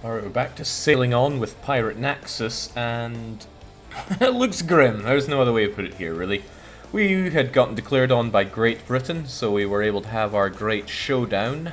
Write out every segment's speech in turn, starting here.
Alright, we're back to sailing on with Pirate Naxos, and it looks grim. There's no other way to put it here, really. We had gotten declared on by Great Britain, so we were able to have our great showdown.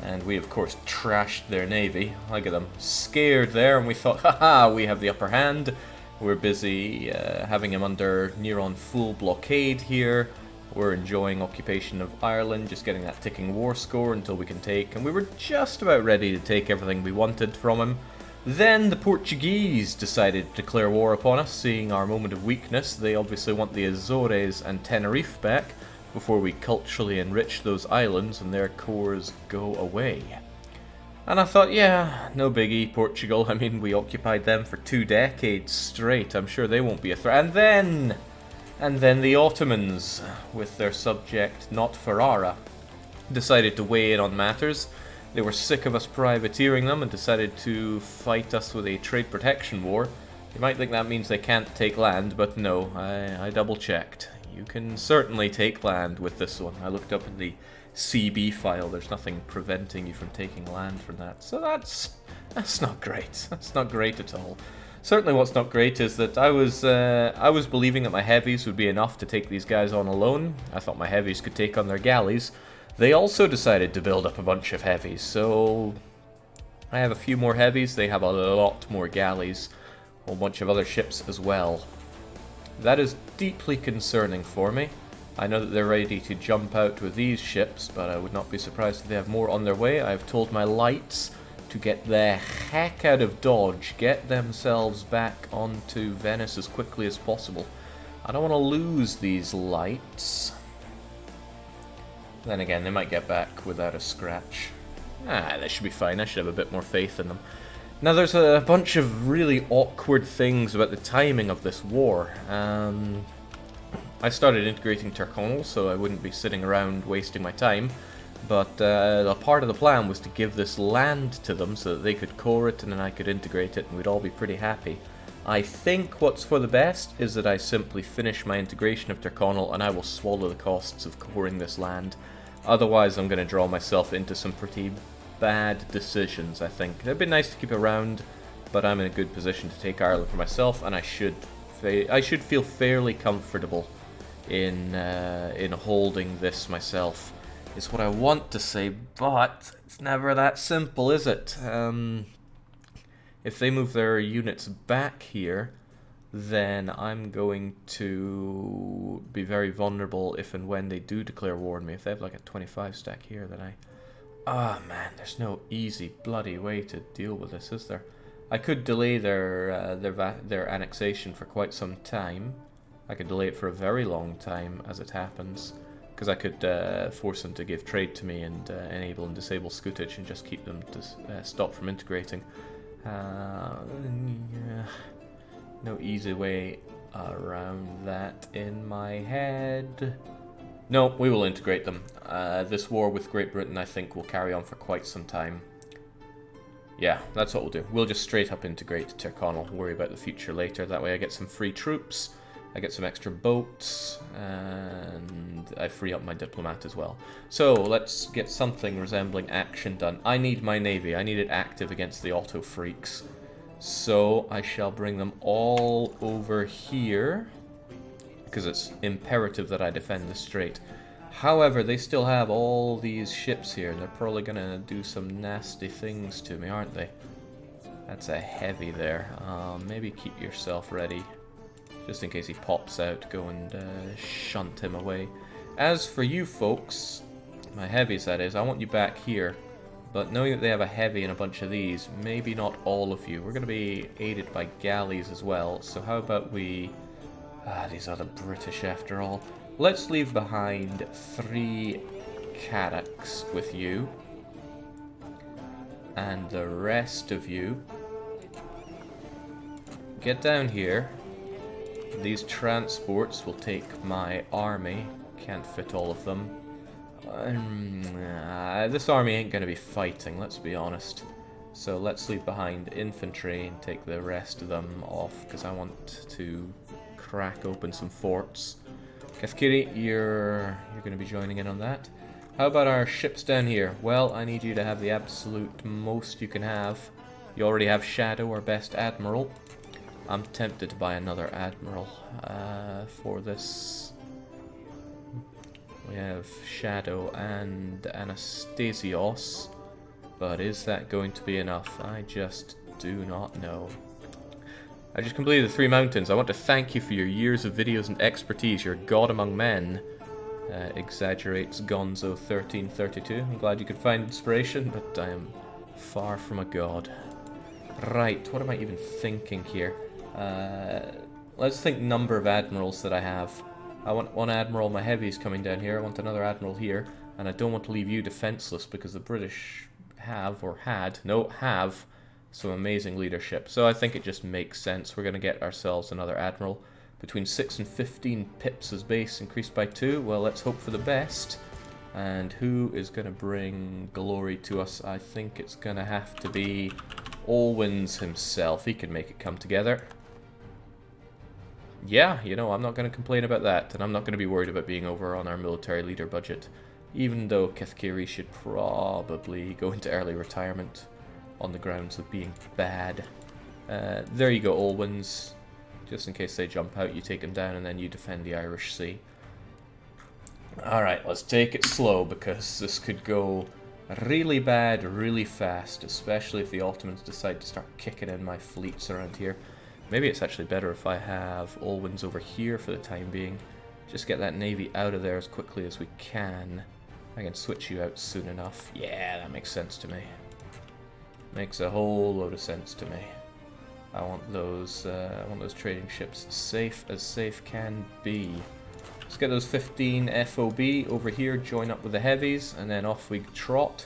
And we, of course, trashed their navy. Look at them. Scared there, and we thought, haha, we have the upper hand. We're busy having him under near on full blockade here. We're enjoying occupation of Ireland, just getting that ticking war score until we can take, and we were just about ready to take everything we wanted from him. Then the Portuguese decided to declare war upon us, seeing our moment of weakness. They obviously want the Azores and Tenerife back before we culturally enrich those islands and their cores go away. And I thought, yeah, no biggie, Portugal. I mean, we occupied them for 2 decades straight. I'm sure they won't be a threat. And then the Ottomans, with their subject not Ferrara, decided to weigh in on matters. They were sick of us privateering them and decided to fight us with a trade protection war. You might think that means they can't take land, but no, I double checked. You can certainly take land with this one. I looked up in the CB file, there's nothing preventing you from taking land from that. So that's not great. That's not great at all. Certainly what's not great is that I was believing that my heavies would be enough to take these guys on alone. I thought my heavies could take on their galleys. They also decided to build up a bunch of heavies, so I have a few more heavies, they have a lot more galleys, a whole bunch of other ships as well. That is deeply concerning for me. I know that they're ready to jump out with these ships, but I would not be surprised if they have more on their way. I've told my lights to get the heck out of Dodge, get themselves back onto Venice as quickly as possible. I don't want to lose these lights. Then again, they might get back without a scratch. They should be fine. I should have a bit more faith in them. Now, there's a bunch of really awkward things about the timing of this war. I started integrating Tyrconnell, so I wouldn't be sitting around wasting my time. But a part of the plan was to give this land to them so that they could core it and then I could integrate it and we'd all be pretty happy. I think what's for the best is that I simply finish my integration of Tyrconnell and I will swallow the costs of coring this land. Otherwise I'm going to draw myself into some pretty bad decisions, I think. It'd be nice to keep around, but I'm in a good position to take Ireland for myself and I should feel fairly comfortable in holding this myself. Is what I want to say, but it's never that simple, is it? If they move their units back here, then I'm going to be very vulnerable if and when they do declare war on me. If they have like a 25 stack here, then man, there's no easy bloody way to deal with this, is there? I could delay their annexation for quite some time. I could delay it for a very long time, as it happens. Because I could force them to give trade to me and enable and disable scutage and just keep them to stop from integrating. Yeah. No easy way around that in my head. No, we will integrate them. This war with Great Britain, I think, will carry on for quite some time. Yeah, that's what we'll do. We'll just straight up integrate Tyrconnell. Worry about the future later. That way I get some free troops. I get some extra boats, and I free up my diplomat as well. So, let's get something resembling action done. I need my navy. I need it active against the Otto freaks. So, I shall bring them all over here, because it's imperative that I defend the strait. However, they still have all these ships here, and they're probably going to do some nasty things to me, aren't they? That's a heavy there. Maybe keep yourself ready. Just in case he pops out, go and shunt him away. As for you folks, my heavies that is, I want you back here. But knowing that they have a heavy and a bunch of these, maybe not all of you. We're going to be aided by galleys as well, so how about we... these are the British after all. Let's leave behind 3 Carracks with you. And the rest of you... get down here. These transports will take my army. Can't fit all of them. This army ain't going to be fighting, let's be honest. So let's leave behind infantry and take the rest of them off, because I want to crack open some forts. Kefkiri, you're going to be joining in on that. How about our ships down here? Well, I need you to have the absolute most you can have. You already have Shadow, our best admiral. I'm tempted to buy another admiral for this. We have Shadow and Anastasios, but is that going to be enough? I just do not know. I just completed the 3 mountains. I want to thank you for your years of videos and expertise. You're a god among men. Exaggerates Gonzo 1332. I'm glad you could find inspiration, but I am far from a god. Right, what am I even thinking here? Let's think number of admirals that I have. I want 1 admiral, my heavies coming down here. I want another admiral here, and I don't want to leave you defenseless because the British have some amazing leadership. So I think it just makes sense. We're going to get ourselves another admiral. Between 6 and 15 pips as base, increased by 2. Well, let's hope for the best. And who is going to bring glory to us? I think it's going to have to be Olwyn's himself. He can make it come together. Yeah, you know, I'm not going to complain about that. And I'm not going to be worried about being over on our military leader budget. Even though Kethkiri should probably go into early retirement on the grounds of being bad. There you go, Olwyn's. Just in case they jump out, you take them down and then you defend the Irish Sea. Alright, let's take it slow because this could go really bad really fast, especially if the Ottomans decide to start kicking in my fleets around here. Maybe it's actually better if I have Olwyn's over here for the time being. Just get that navy out of there as quickly as we can. I can switch you out soon enough. Yeah, that makes sense to me. Makes a whole load of sense to me. I want those trading ships safe as safe can be. Let's get those 15 FOB over here, join up with the heavies, and then off we trot.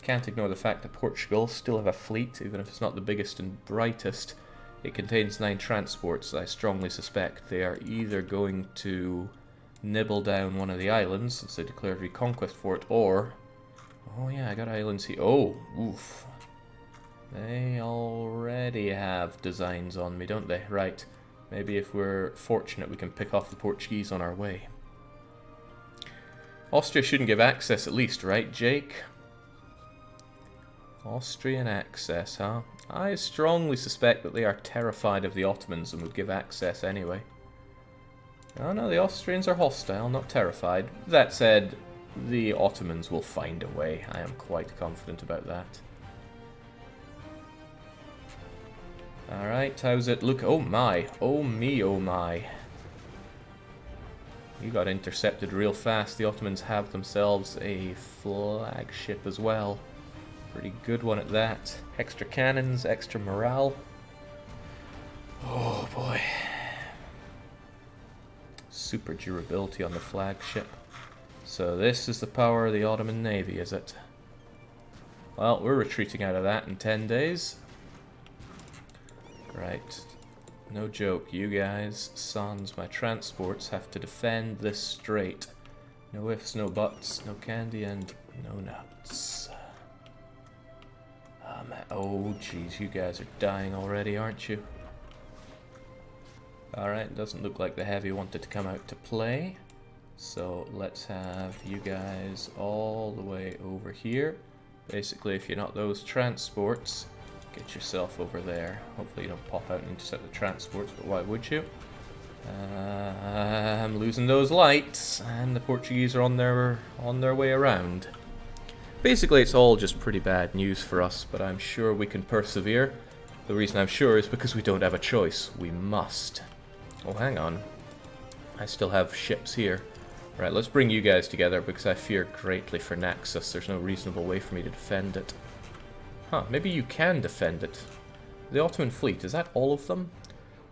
Can't ignore the fact that Portugal still have a fleet, even if it's not the biggest and brightest. It contains 9 transports. I strongly suspect they are either going to nibble down one of the islands, since they declared reconquest for it, or... Oh yeah, I got islands here. Oh, oof. They already have designs on me, don't they? Right. Maybe if we're fortunate we can pick off the Portuguese on our way. Austria shouldn't give access at least, right, Jake? Austrian access, huh? I strongly suspect that they are terrified of the Ottomans and would give access anyway. Oh no, the Austrians are hostile, not terrified. That said, the Ottomans will find a way. I am quite confident about that. Alright, how's it look? Oh my. Oh me, oh my. You got intercepted real fast. The Ottomans have themselves a flagship as well. Pretty good one at that. Extra cannons, extra morale. Oh boy. Super durability on the flagship. So this is the power of the Ottoman Navy, is it? Well, we're retreating out of that in 10 days. Right. No joke, you guys, sons, my transports have to defend this strait. No ifs, no buts, no candy, and no nuts. Oh, jeez, you guys are dying already, aren't you? Alright, doesn't look like the heavy wanted to come out to play. So let's have you guys all the way over here. Basically, if you're not those transports, get yourself over there. Hopefully you don't pop out and intercept the transports, but why would you? I'm losing those lights, and the Portuguese are on their way around. Basically, it's all just pretty bad news for us, but I'm sure we can persevere. The reason I'm sure is because we don't have a choice. We must. Oh, hang on. I still have ships here. Right, let's bring you guys together because I fear greatly for Naxos. There's no reasonable way for me to defend it. Huh, maybe you can defend it. The Ottoman fleet, is that all of them?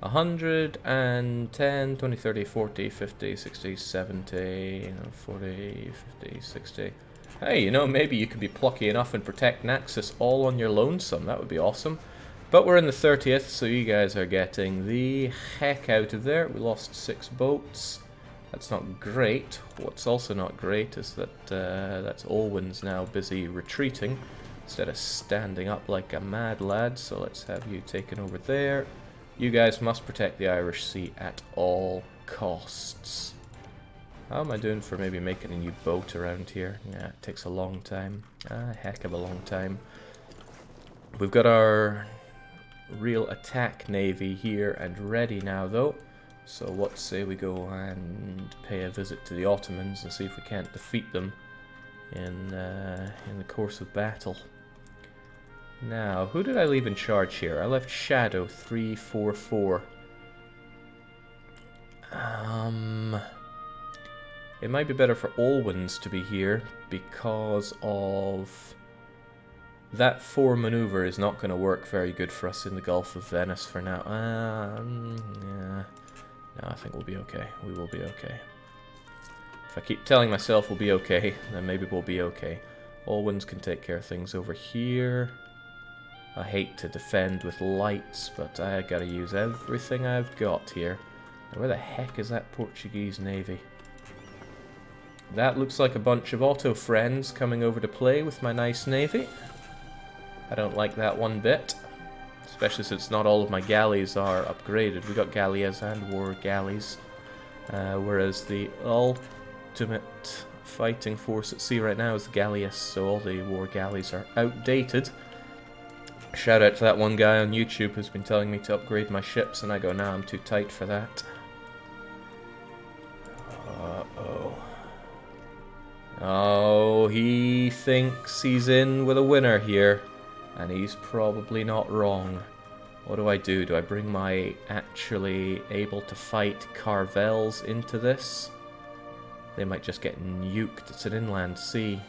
110, 20, 30, 40, 50, 60, 70, 40, 50, 60... Hey, you know, maybe you could be plucky enough and protect Naxos all on your lonesome. That would be awesome. But we're in the 30th, so you guys are getting the heck out of there. We lost 6 boats. That's not great. What's also not great is that that's Olwyn's now busy retreating instead of standing up like a mad lad. So let's have you taken over there. You guys must protect the Irish Sea at all costs. How am I doing for maybe making a new boat around here? Yeah, it takes a long time. A heck of a long time. We've got our real attack navy here and ready now, though. So what say we go and pay a visit to the Ottomans and see if we can't defeat them in the course of battle. Now, who did I leave in charge here? I left Shadow 344. It might be better for Olwyn's to be here because of that 4 maneuver is not going to work very good for us in the Gulf of Venice for now. Yeah. No, I think we'll be okay. We will be okay. If I keep telling myself we'll be okay, then maybe we'll be okay. Olwyn's can take care of things over here. I hate to defend with lights, but I gotta use everything I've got here. Now, where the heck is that Portuguese navy? That looks like a bunch of Otto friends coming over to play with my nice navy. I don't like that one bit. Especially since not all of my galleys are upgraded. We got galleas and war galleys. Whereas the ultimate fighting force at sea right now is the galleass, so all the war galleys are outdated. Shout out to that one guy on YouTube who's been telling me to upgrade my ships, and I go, nah, I'm too tight for that. Uh-oh. Oh, he thinks he's in with a winner here, and he's probably not wrong. What do? Do I bring my actually able to fight Carvels into this? They might just get nuked. It's an inland sea.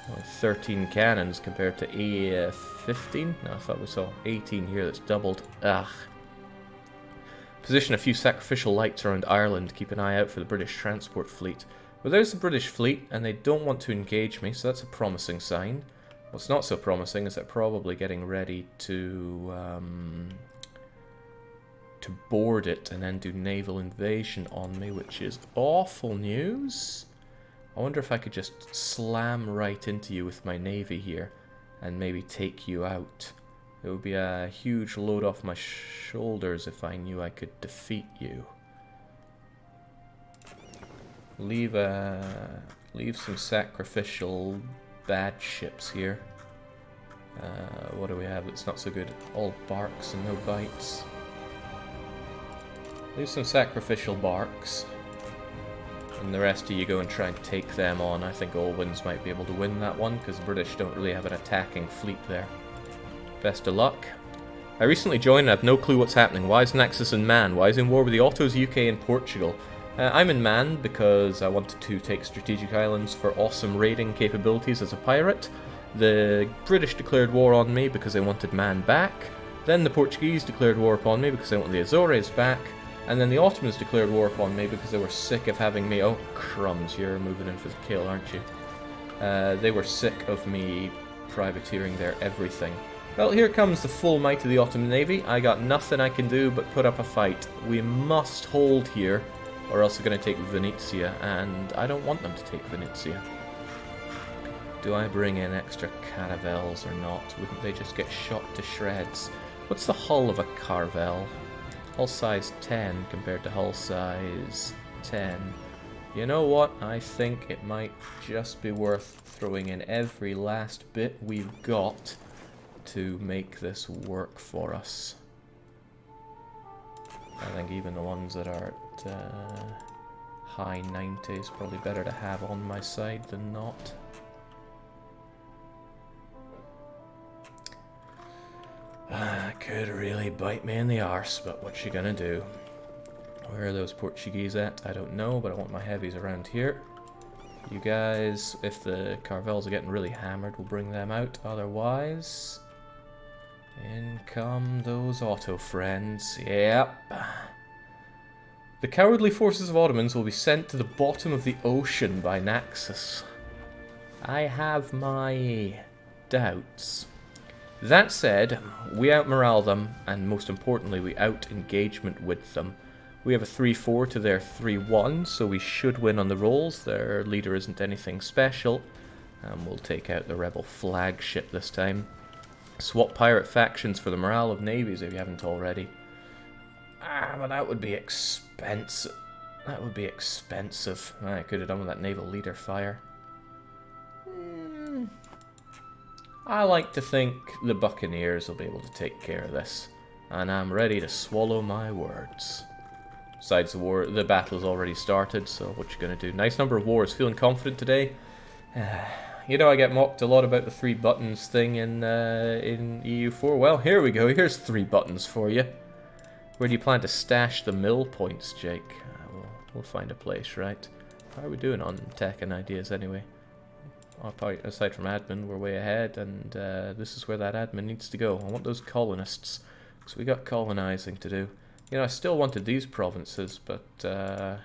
Only 13 cannons compared to 15? No, I thought we saw 18 here. That's doubled. Ugh. Position a few sacrificial lights around Ireland. Keep an eye out for the British transport fleet. Well, there's the British fleet, and they don't want to engage me, so that's a promising sign. What's not so promising is they're probably getting ready to board it and then do naval invasion on me, which is awful news. I wonder if I could just slam right into you with my navy here and maybe take you out. It would be a huge load off my shoulders if I knew I could defeat you. Leave some sacrificial bad ships here. What do we have that's not so good? All barks and no bites. Leave some sacrificial barks. And the rest of you go and try and take them on. I think Olwyn's might be able to win that one, because the British don't really have an attacking fleet there. Best of luck. I recently joined and I have no clue what's happening. Why is Naxos in Man? Why is he in war with the Ottos, UK and Portugal? I'm in Man because I wanted to take strategic islands for awesome raiding capabilities as a pirate. The British declared war on me because they wanted Man back. Then the Portuguese declared war upon me because they want the Azores back. And then the Ottomans declared war upon me because they were sick of having me... Oh, crumbs, you're moving in for the kill, aren't you? They were sick of me privateering their everything. Well, here comes the full might of the Ottoman Navy. I got nothing I can do but put up a fight. We must hold here, or else they're going to take Venezia, and I don't want them to take Venezia. Do I bring in extra caravels or not? Wouldn't they just get shot to shreds? What's the hull of a carvel? Hull size 10 compared to hull size 10. You know what? I think it might just be worth throwing in every last bit we've got to make this work for us. I think even the ones that are at high 90s probably better to have on my side than not. Could really bite me in the arse, but what you gonna do? Where are those Portuguese at? I don't know, but I want my heavies around here. You guys, if the Carvels are getting really hammered, we'll bring them out. Otherwise, in come those Otto friends. Yep. The cowardly forces of Ottomans will be sent to the bottom of the ocean by Naxos. I have my doubts. That said, we out-morale them, and most importantly, we out-engagement with them. We have a 3-4 to their 3-1, so we should win on the rolls. Their leader isn't anything special, and we'll take out the rebel flagship this time. Swap pirate factions for the morale of navies if you haven't already. But that would be expensive. That would be expensive. I could have done with that naval leader fire. I like to think the Buccaneers will be able to take care of this. And I'm ready to swallow my words. Besides, the battle's already started, so what you gonna do? Nice number of wars. Feeling confident today? You know, I get mocked a lot about the 3 buttons thing in EU4. Well, here we go. Here's 3 buttons for you. Where do you plan to stash the mill points, Jake? We'll find a place, right? How are we doing on tech and ideas anyway? Aside from admin, we're way ahead, and this is where that admin needs to go. I want those colonists, because we got colonizing to do. You know, I still wanted these provinces, but the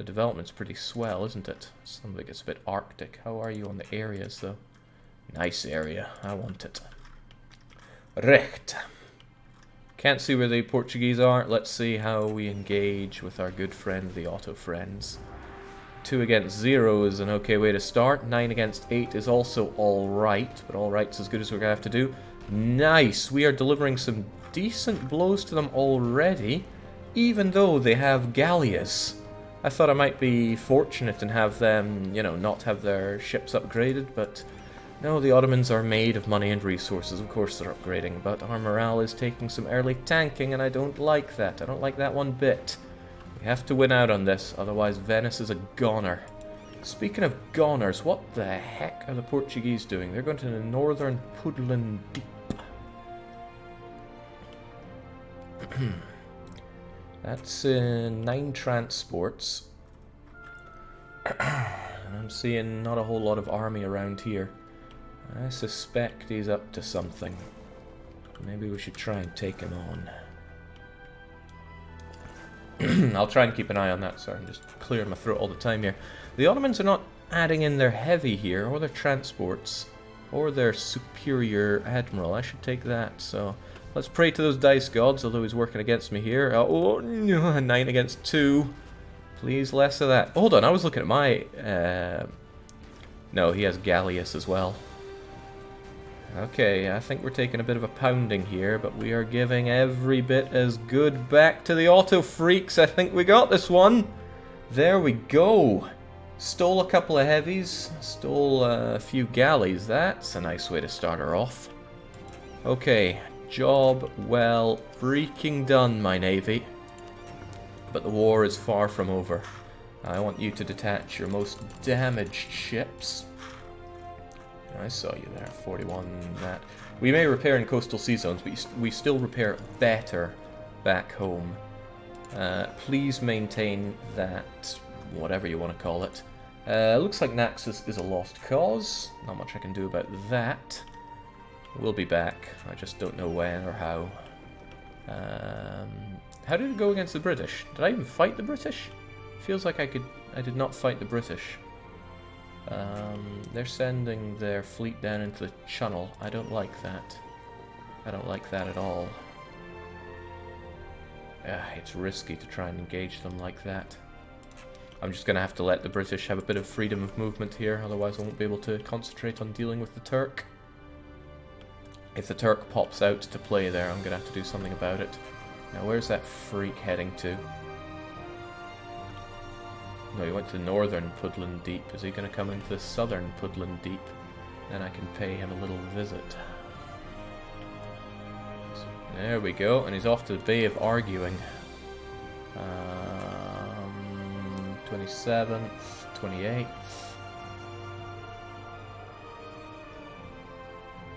development's pretty swell, isn't it? Some of it gets a bit arctic. How are you on the areas, though? Nice area. I want it. Recht. Can't see where the Portuguese are. Let's see how we engage with our good friend, the Otto friends. 2 against 0 is an okay way to start. 9 against 8 is also alright, but alright's as good as we're going to have to do. Nice! We are delivering some decent blows to them already, even though they have galleas. I thought I might be fortunate and have them, you know, not have their ships upgraded, but no, the Ottomans are made of money and resources. Of course they're upgrading, but our morale is taking some early tanking, and I don't like that. I don't like that one bit. We have to win out on this, otherwise Venice is a goner. Speaking of goners, what the heck are the Portuguese doing? They're going to the northern Puddlen Deep. That's 9 transports. I'm seeing not a whole lot of army around here. I suspect he's up to something. Maybe we should try and take him on. I'll try and keep an eye on that. Sorry, I'm just clearing my throat all the time here. The Ottomans are not adding in their heavy here, or their transports, or their superior admiral. I should take that, so let's pray to those dice gods, although he's working against me here. Oh, 9 against 2. Please, less of that. Hold on, I was looking at my... No, he has Gallius as well. Okay, I think we're taking a bit of a pounding here, but we are giving every bit as good back to the Otto freaks. I think we got this one. There we go. Stole a couple of heavies, stole a few galleys. That's a nice way to start her off. Okay, job well freaking done, my navy. But the war is far from over. I want you to detach your most damaged ships. I saw you there, 41 that. We may repair in coastal sea zones, but we still repair better back home. Please maintain that, whatever you want to call it. Looks like Naxos is a lost cause. Not much I can do about that. We'll be back. I just don't know when or how. How did it go against the British? Did I even fight the British? Feels like I did not fight the British. They're sending their fleet down into the channel. I don't like that. I don't like that at all. It's risky to try and engage them like that. I'm just going to have to let the British have a bit of freedom of movement here, otherwise I won't be able to concentrate on dealing with the Turk. If the Turk pops out to play there, I'm going to have to do something about it. Now, where's that freak heading to? No, he went to northern Puddlen Deep. Is he going to come into the southern Puddlen Deep? Then I can pay him a little visit. So, there we go, and he's off to the Bay of Arguing. 27th, 28th.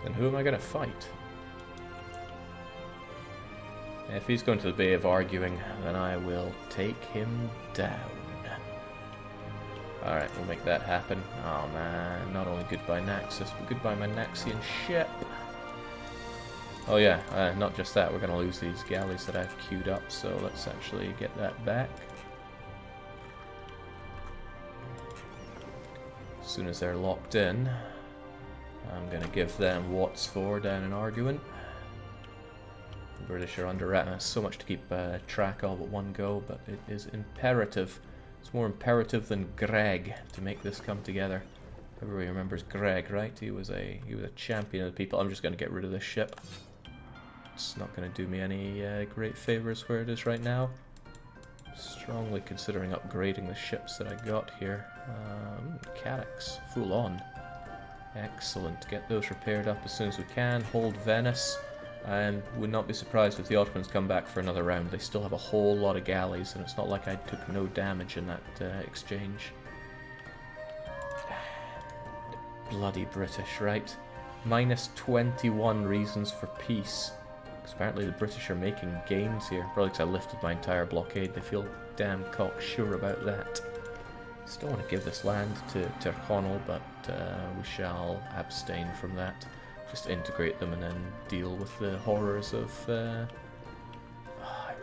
Then who am I going to fight? If he's going to the Bay of Arguing, then I will take him down. Alright, we'll make that happen. Oh man, not only goodbye Naxos, but goodbye my Naxian ship. Oh yeah, not just that, we're going to lose these galleys that I've queued up, so let's actually get that back. As soon as they're locked in, I'm going to give them what's for down in Arguin. The British are under rat. So much to keep track of at one go, but it is imperative. It's more imperative than Greg to make this come together. Everybody remembers Greg, right? He was a champion of the people. I'm just going to get rid of this ship. It's not going to do me any great favors where it is right now. strongly considering upgrading the ships that I got here. Calyx, full on. Excellent. Get those repaired up as soon as we can. Hold Venice. And would not be surprised if the Ottomans come back for another round. They still have a whole lot of galleys, and it's not like I took no damage in that exchange. Bloody British, right? Minus 21 reasons for peace. Because apparently the British are making gains here. Probably because I lifted my entire blockade. They feel damn cocksure about that. Still want to give this land to Tyrconnell, but we shall abstain from that. Just integrate them and then deal with the horrors of... I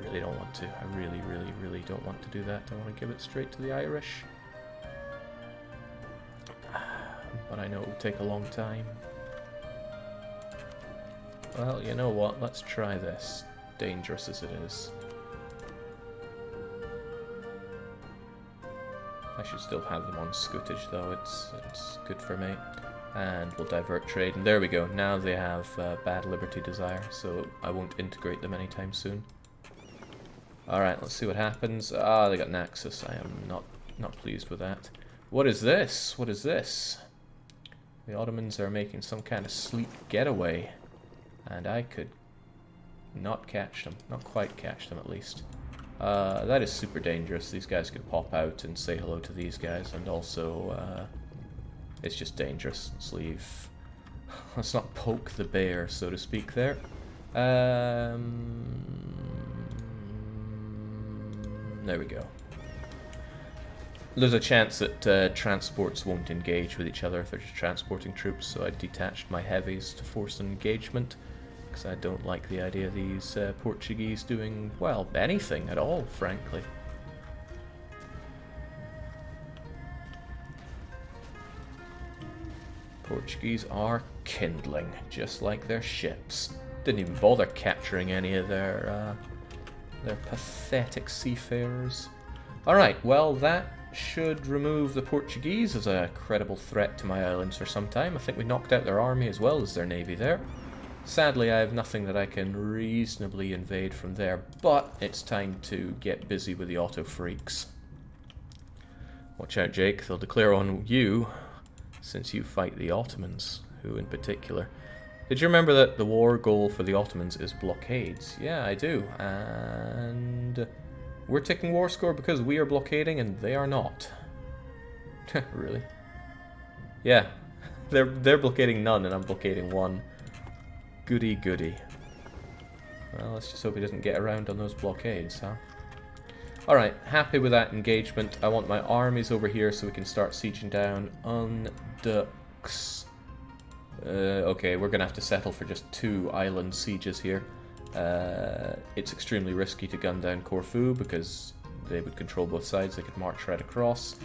really don't want to. I really, really, really don't want to do that. I want to give it straight to the Irish. But I know it will take a long time. Well, you know what? Let's try this. Dangerous as it is. I should still have them on scutage though. It's good for me. And we'll divert trade. And there we go. Now they have bad liberty desire, so I won't integrate them anytime soon. Alright, let's see what happens. Ah, they got Naxos. I am not pleased with that. What is this? What is this? The Ottomans are making some kind of sleep getaway. And I could not catch them. Not quite catch them, at least. That is super dangerous. These guys could pop out and say hello to these guys. And also, it's just dangerous. Let's leave. Let's not poke the bear, so to speak, there. There we go. There's a chance that transports won't engage with each other if they're just transporting troops, so I detached my heavies to force an engagement, because I don't like the idea of these Portuguese doing, well, anything at all, frankly. Portuguese are kindling, just like their ships. Didn't even bother capturing any of their pathetic seafarers. Alright, well that should remove the Portuguese as a credible threat to my islands for some time. I think we knocked out their army as well as their navy there. Sadly, I have nothing that I can reasonably invade from there, but it's time to get busy with the Otto freaks. Watch out, Jake, they'll declare on you since you fight the Ottomans, who in particular. Did you remember that the war goal for the Ottomans is blockades? Yeah, I do, and we're taking war score because we are blockading and they are not. Really? Yeah, they're blockading none and I'm blockading one. Goody goody. Well, let's just hope he doesn't get around on those blockades, huh? Alright, happy with that engagement. I want my armies over here so we can start sieging down Undux. Okay, we're gonna have to settle for just 2 island sieges here. It's extremely risky to gun down Corfu because they would control both sides. They could march right across.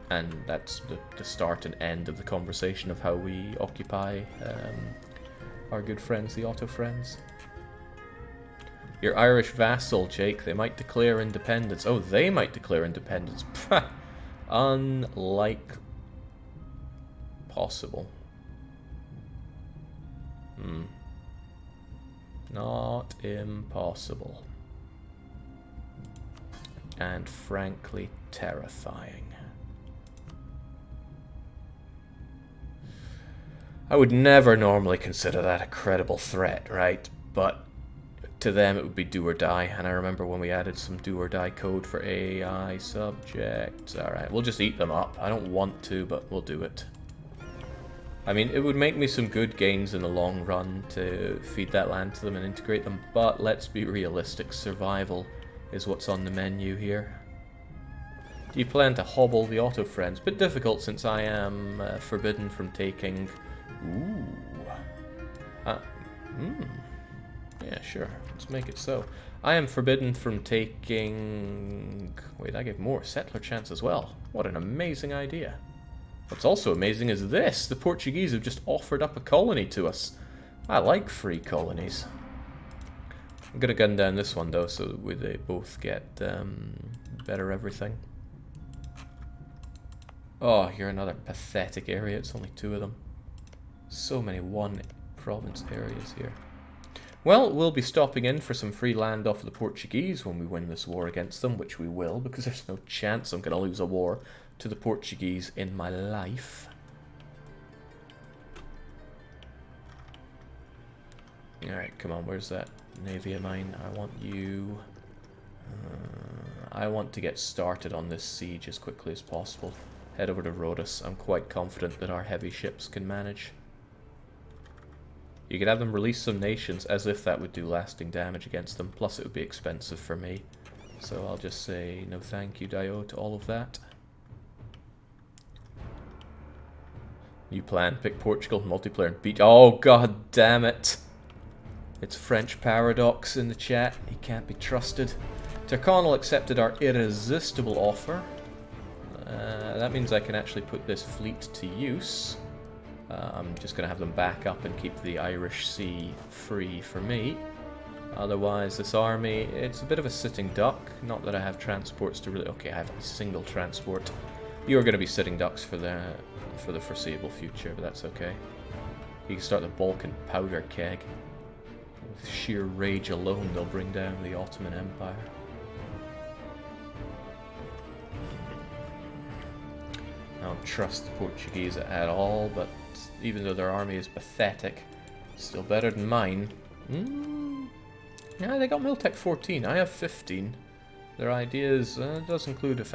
And that's the start and end of the conversation of how we occupy our good friends, the Otto friends. Your Irish vassal, Jake, they might declare independence. Oh, they might declare independence. Unlike possible. Not impossible. And frankly terrifying. I would never normally consider that a credible threat, right? But to them it would be do or die, and I remember when we added some do or die code for AI subjects. Alright, we'll just eat them up. I don't want to, but we'll do it. I mean, it would make me some good gains in the long run to feed that land to them and integrate them, but let's be realistic. Survival is what's on the menu here. Do you plan to hobble the Otto friends? Bit difficult since I am forbidden from taking... Ooh. Yeah, sure. Let's make it so. I am forbidden from taking... Wait, I gave more. Settler chance as well. What an amazing idea. What's also amazing is this. The Portuguese have just offered up a colony to us. I like free colonies. I'm going to gun down this one, though, so that they both get better everything. Oh, you're another pathetic area. It's only 2 of them. So many one province areas here. Well, we'll be stopping in for some free land off of the Portuguese when we win this war against them, which we will, because there's no chance I'm going to lose a war to the Portuguese in my life. Alright, come on, where's that navy of mine? I want you... I want to get started on this siege as quickly as possible. Head over to Rhodes. I'm quite confident that our heavy ships can manage. You could have them release some nations as if that would do lasting damage against them, plus it would be expensive for me. So I'll just say no thank you, Dio, to all of that. New plan, pick Portugal, multiplayer and beat... Oh, god damn it! It's French Paradox in the chat. He can't be trusted. Tyrconnell accepted our irresistible offer. That means I can actually put this fleet to use. I'm just going to have them back up and keep the Irish Sea free for me. Otherwise, this army, it's a bit of a sitting duck. Not that I have transports to really... Okay, I have a single transport. You are going to be sitting ducks for the foreseeable future, but that's okay. You can start the Balkan powder keg. With sheer rage alone, they'll bring down the Ottoman Empire. I don't trust the Portuguese at all, but even though their army is pathetic, still better than mine. Yeah, they got Miltech 14. I have 15. Their ideas does include offensive